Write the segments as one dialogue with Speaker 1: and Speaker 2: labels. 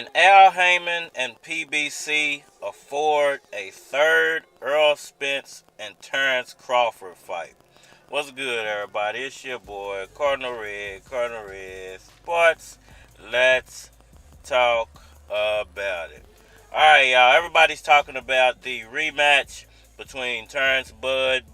Speaker 1: Can Al Haymon and PBC afford a third Errol Spence and Terence Crawford fight? What's good, everybody? It's your boy, Cardinal Red Sports. Let's talk about it. Alright, y'all. Everybody's talking about the rematch between Terence Bud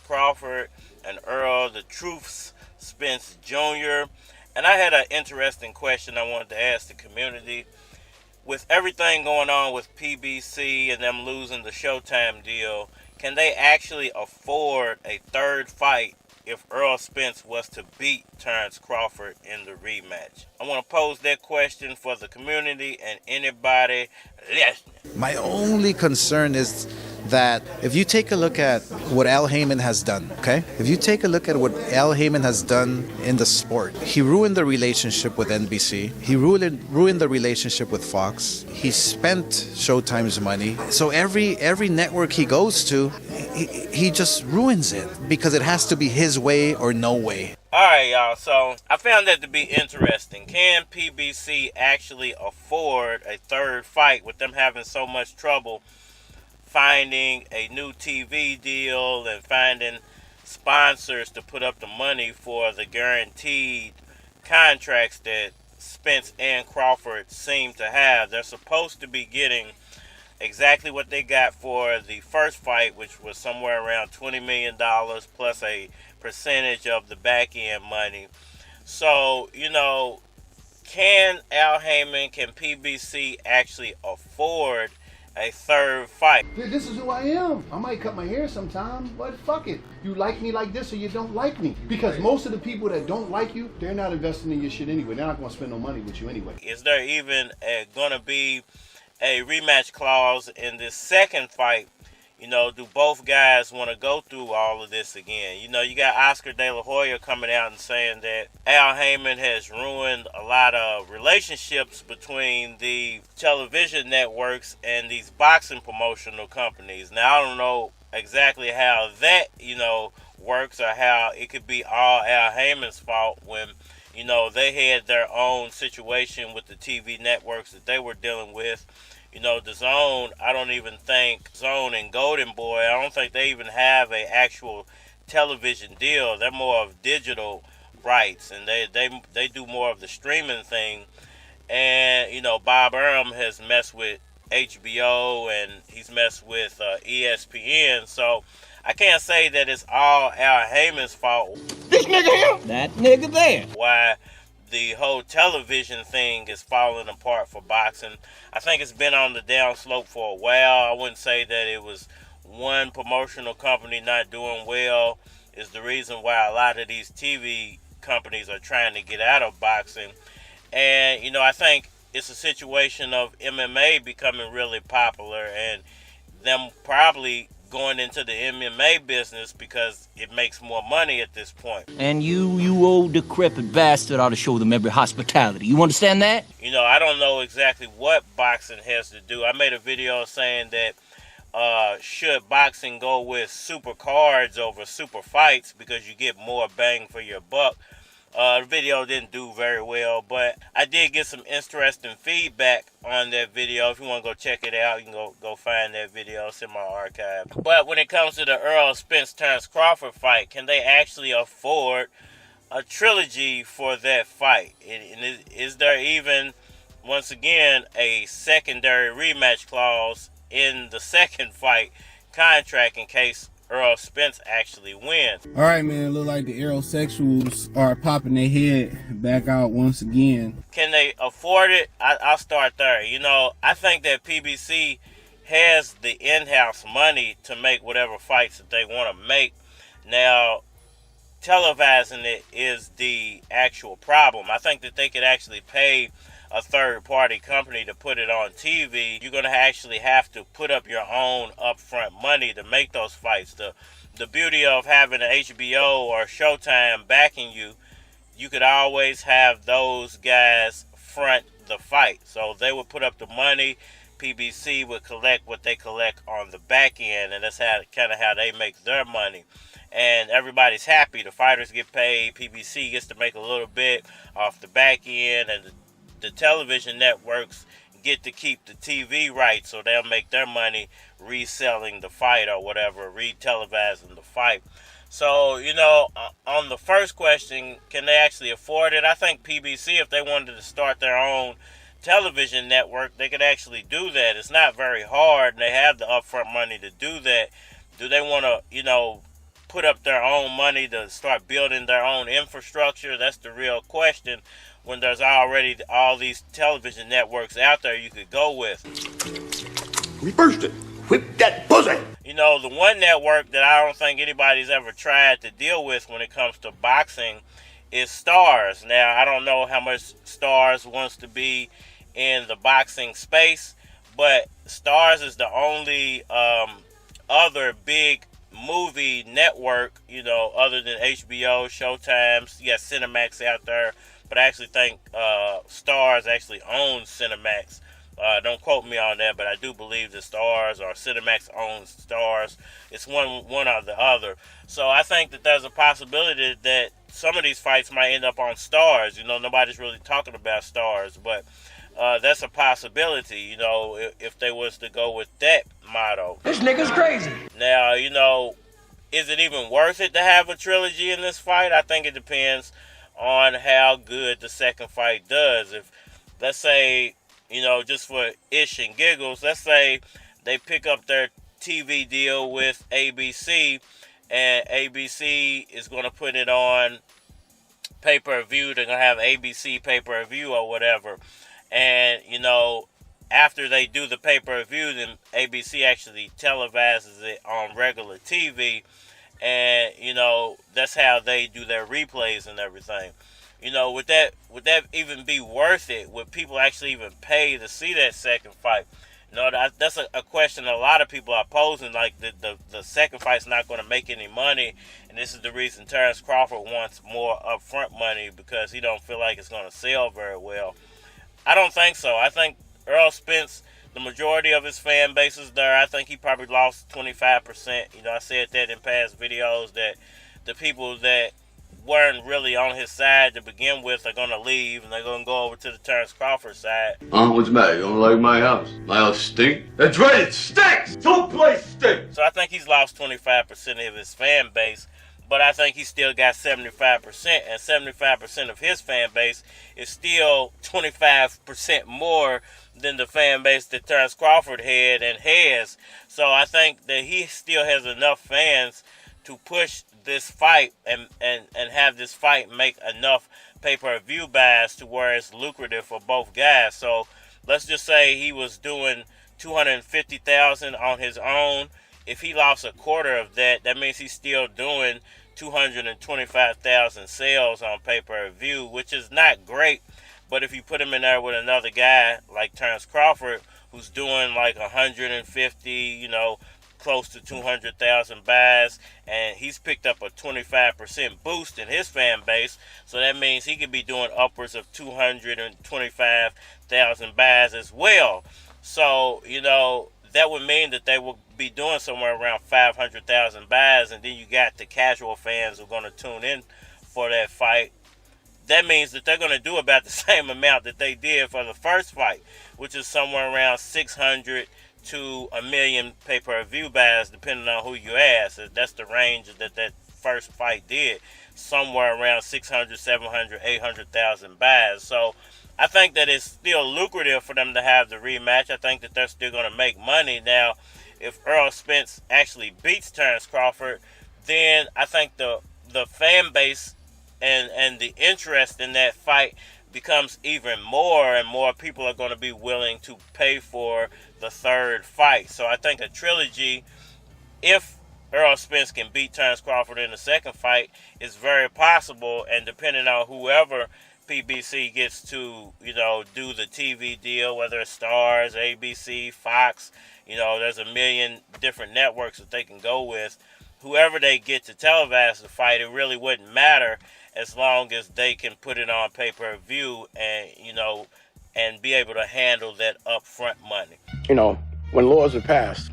Speaker 1: Crawford and Errol the Truths Spence Jr. And I had an interesting question I wanted to ask the community. With everything going on with PBC and them losing the Showtime deal, can they actually afford a third fight if Errol Spence was to beat Terence Crawford in the rematch? I want to pose that question for the community and anybody listening.
Speaker 2: My only concern is that if you take a look at what Al Haymon has done, okay? If you take a look at what Al Haymon has done in the sport, he ruined the relationship with NBC. He ruined the relationship with Fox. He spent Showtime's money. So every network he goes to, he just ruins it because it has to be his way or no way.
Speaker 1: Alright, y'all, so I found that to be interesting. Can PBC actually afford a third fight with them having so much trouble finding a new TV deal and finding sponsors to put up the money for the guaranteed contracts that Spence and Crawford seem to have? They're supposed to be getting exactly what they got for the first fight, which was somewhere around $20 million plus a percentage of the back end money. So, can Al Haymon, can PBC actually afford a third fight?
Speaker 3: Dude, this is who I am. I might cut my hair sometime, but fuck it. You like me like this or you don't like me. Because most of the people that don't like you, they're not investing in your shit anyway. They're not going to spend no money with you anyway. Is
Speaker 1: there even going to be a rematch clause in this second fight? Do both guys want to go through all of this again? You got Oscar De La Hoya coming out and saying that Al Haymon has ruined a lot of relationships between the television networks and these boxing promotional companies. Now, I don't know exactly how that, works, or how it could be all Al Haymon's fault when, they had their own situation with the TV networks that they were dealing with. DAZN, I don't even think DAZN and Golden Boy, I don't think they even have an actual television deal. They're more of digital rights, and they do more of the streaming thing. And, Bob Arum has messed with HBO, and he's messed with ESPN. So I can't say that it's all Al Haymon's fault.
Speaker 4: This nigga here, that nigga there.
Speaker 1: Why the whole television thing is falling apart for boxing. I think it's been on the downslope for a while. I wouldn't say that it was one promotional company not doing well is the reason why a lot of these TV companies are trying to get out of boxing. And, I think it's a situation of MMA becoming really popular and them probably going into the MMA business because it makes more money at this point.
Speaker 4: And you old decrepit bastard ought to show them every hospitality. You understand that?
Speaker 1: I don't know exactly what boxing has to do. I made a video saying that should boxing go with super cards over super fights because you get more bang for your buck. The video didn't do very well, but I did get some interesting feedback on that video. If you want to go check it out, you can go find that video. It's in my archive. But when it comes to the Errol Spence Terence Crawford fight, can they actually afford a trilogy for that fight? And is there even, once again, a secondary rematch clause in the second fight contract in case Errol Spence actually wins?
Speaker 5: Alright, man, it look like the aerosexuals are popping their head back out once again.
Speaker 1: Can they afford it? I'll start there. I think that PBC has the in-house money to make whatever fights that they want to make. Now, televising it is the actual problem. I think that they could actually pay a third-party company to put it on TV. You're going to actually have to put up your own upfront money to make those fights. The beauty of having an HBO or Showtime backing you, you could always have those guys front the fight. So they would put up the money. PBC would collect what they collect on the back end, and that's kind of how they make their money. And everybody's happy. The fighters get paid. PBC gets to make a little bit off the back end, and the television networks get to keep the TV rights, so they'll make their money reselling the fight or whatever, re-televising the fight. So, on the first question, can they actually afford it? I think PBC, if they wanted to start their own television network, they could actually do that. It's not very hard, and they have the upfront money to do that. Do they want to, put up their own money to start building their own infrastructure? That's the real question, when there's already all these television networks out there you could go with.
Speaker 6: Reversed it. Whip that pussy.
Speaker 1: The one network that I don't think anybody's ever tried to deal with when it comes to boxing is Stars. Now, I don't know how much Stars wants to be in the boxing space, but Stars is the only other big movie network, other than HBO, Showtime. You got Cinemax out there, but I actually think Stars actually owns Cinemax. Don't quote me on that, but I do believe the Stars or Cinemax owns Stars. It's one or the other. So I think that there's a possibility that some of these fights might end up on Stars. Nobody's really talking about Stars, but that's a possibility, if they was to go with that motto.
Speaker 6: This nigga's crazy.
Speaker 1: Now, is it even worth it to have a trilogy in this fight? I think it depends on how good the second fight does. If, let's say, just for ish and giggles, let's say they pick up their TV deal with ABC, and ABC is going to put it on pay-per-view. They're going to have ABC pay-per-view or whatever. And, after they do the pay-per-view, then ABC actually televises it on regular TV. And, that's how they do their replays and everything. Would that even be worth it? Would people actually even pay to see that second fight? That's a question a lot of people are posing. Like, the second fight's not going to make any money, and this is the reason Terence Crawford wants more upfront money, because he don't feel like it's going to sell very well. I don't think so. I think Errol Spence, the majority of his fan base is there. I think he probably lost 25%. I said that in past videos, that the people that weren't really on his side to begin with are going to leave, and they're going to go over to the Terence Crawford side.
Speaker 7: What's the matter? You don't like my house? My house stink? That's right, it stinks! Whole place stinks!
Speaker 1: So I think he's lost 25% of his fan base, but I think he still got 75%, and 75% of his fan base is still 25% more than the fan base that Terence Crawford had and has. So I think that he still has enough fans to push this fight and have this fight make enough pay-per-view buys to where it's lucrative for both guys. So let's just say he was doing $250,000 on his own. If he lost a quarter of that, that means he's still doing 225,000 sales on pay-per-view, which is not great. But if you put him in there with another guy like Terence Crawford, who's doing like 150, close to 200,000 buys, and he's picked up a 25% boost in his fan base, so that means he could be doing upwards of 225,000 buys as well. So, that would mean that they will be doing somewhere around 500,000 buys, and then you got the casual fans who are going to tune in for that fight. That means that they're going to do about the same amount that they did for the first fight, which is somewhere around 600 to a million pay-per-view buys, depending on who you ask. That's the range that first fight did, somewhere around 600, 700, 800,000 buys. So I think that it's still lucrative for them to have the rematch. I think that they're still going to make money. Now, if Errol Spence actually beats Terence Crawford, then I think the fan base and the interest in that fight becomes even more, and more people are going to be willing to pay for the third fight. So I think a trilogy, if Errol Spence can beat Terence Crawford in the second fight, is very possible, and depending on whoever PBC gets to, do the TV deal, whether it's Stars, ABC, Fox, there's a million different networks that they can go with. Whoever they get to televise the fight, it really wouldn't matter, as long as they can put it on pay-per-view and, and be able to handle that upfront money.
Speaker 8: When laws are passed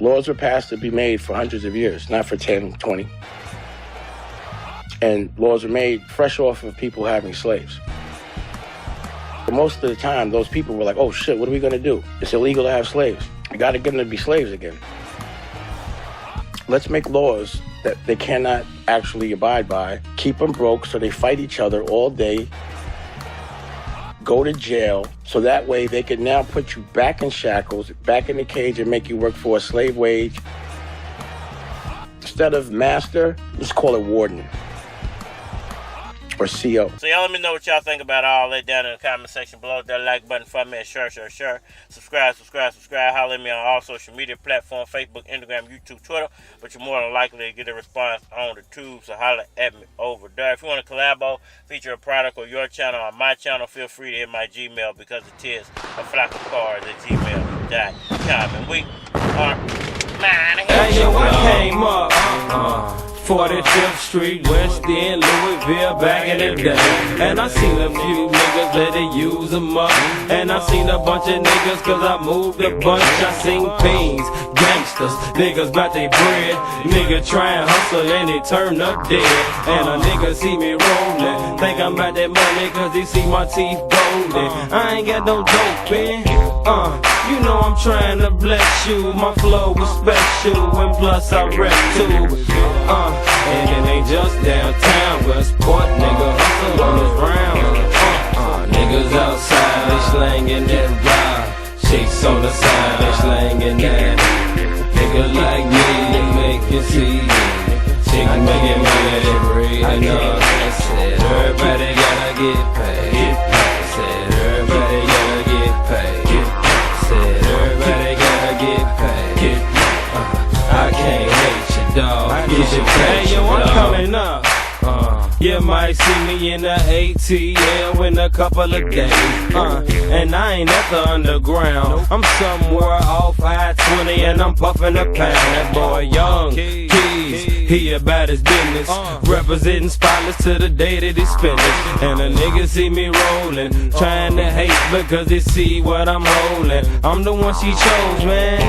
Speaker 8: to be made for hundreds of years, not for 10, 20. And laws are made fresh off of people having slaves. But most of the time, those people were like, oh shit, what are we gonna do? It's illegal to have slaves. You gotta get them to be slaves again. Let's make laws that they cannot actually abide by. Keep them broke so they fight each other all day. Go to jail so that way they can now put you back in shackles, back in the cage and make you work for a slave wage. Instead of master, let's call it warden. Or CO.
Speaker 1: So y'all let me know what y'all think about all that down in the comment section below. That like button for me and share. Subscribe. Holler at me on all social media platforms, Facebook, Instagram, YouTube, Twitter. But you're more than likely to get a response on the tube, so holler at me over there. If you want to collabo, feature a product or your channel on my channel, feel free to hit my Gmail because it is a flock of cards at gmail.com. And we are mine.
Speaker 9: Hey, yo, I came up 45th Street, West End, Louisville, back in the day. And I seen a few niggas let it use them up. And I seen a bunch of niggas cause I moved a bunch. I seen fiends, gangsters, niggas bout they bread. Nigga try and hustle and they turn up dead. And a nigga see me rolling, think I'm about that money cause he see my teeth golden. I ain't got no dope in, you know I'm trying to bless you. My flow was special and plus I rap too. And it ain't just downtown, Westport, nigga hustle on this round. Niggas outside, they slangin' that ride. Chicks on the side, they slangin' that. Nigga like me, they make it see. Chick making money, they breathing up. I said everybody gotta get paid. I said everybody gotta get paid. I said everybody gotta get paid. I can't hate you, dog. Hey, yo, I'm coming up. You might see me in the ATL in a couple of days. And I ain't at the underground. I'm somewhere off I-20 and I'm puffing a pound. That boy Young Keys, he about his business. Representing spotless to the day that he spend it. And a nigga see me rolling, trying to hate because they see what I'm holding. I'm the one she chose, man.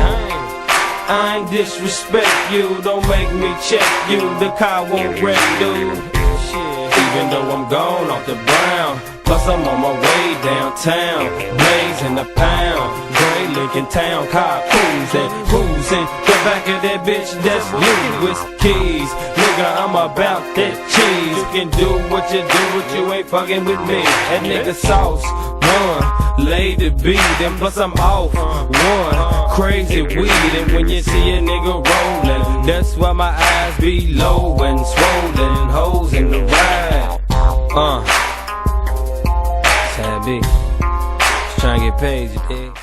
Speaker 9: I ain't disrespect you, don't make me check you. The car won't wreck, dude. Even though I'm gone off the brown, plus I'm on my way downtown, blazing the pound. Gray Lincoln Town car cruising. The back of that bitch, that's you with keys. Nigga, I'm about that cheese. You can do what you do, but you ain't fucking with me. That nigga sauce, one, laid the beat, and plus I'm off, one, crazy weed. And when you see a nigga rolling, that's why my eyes be low and swollen. Hoes in the ride, Sad B, just trying to get paid, you dig?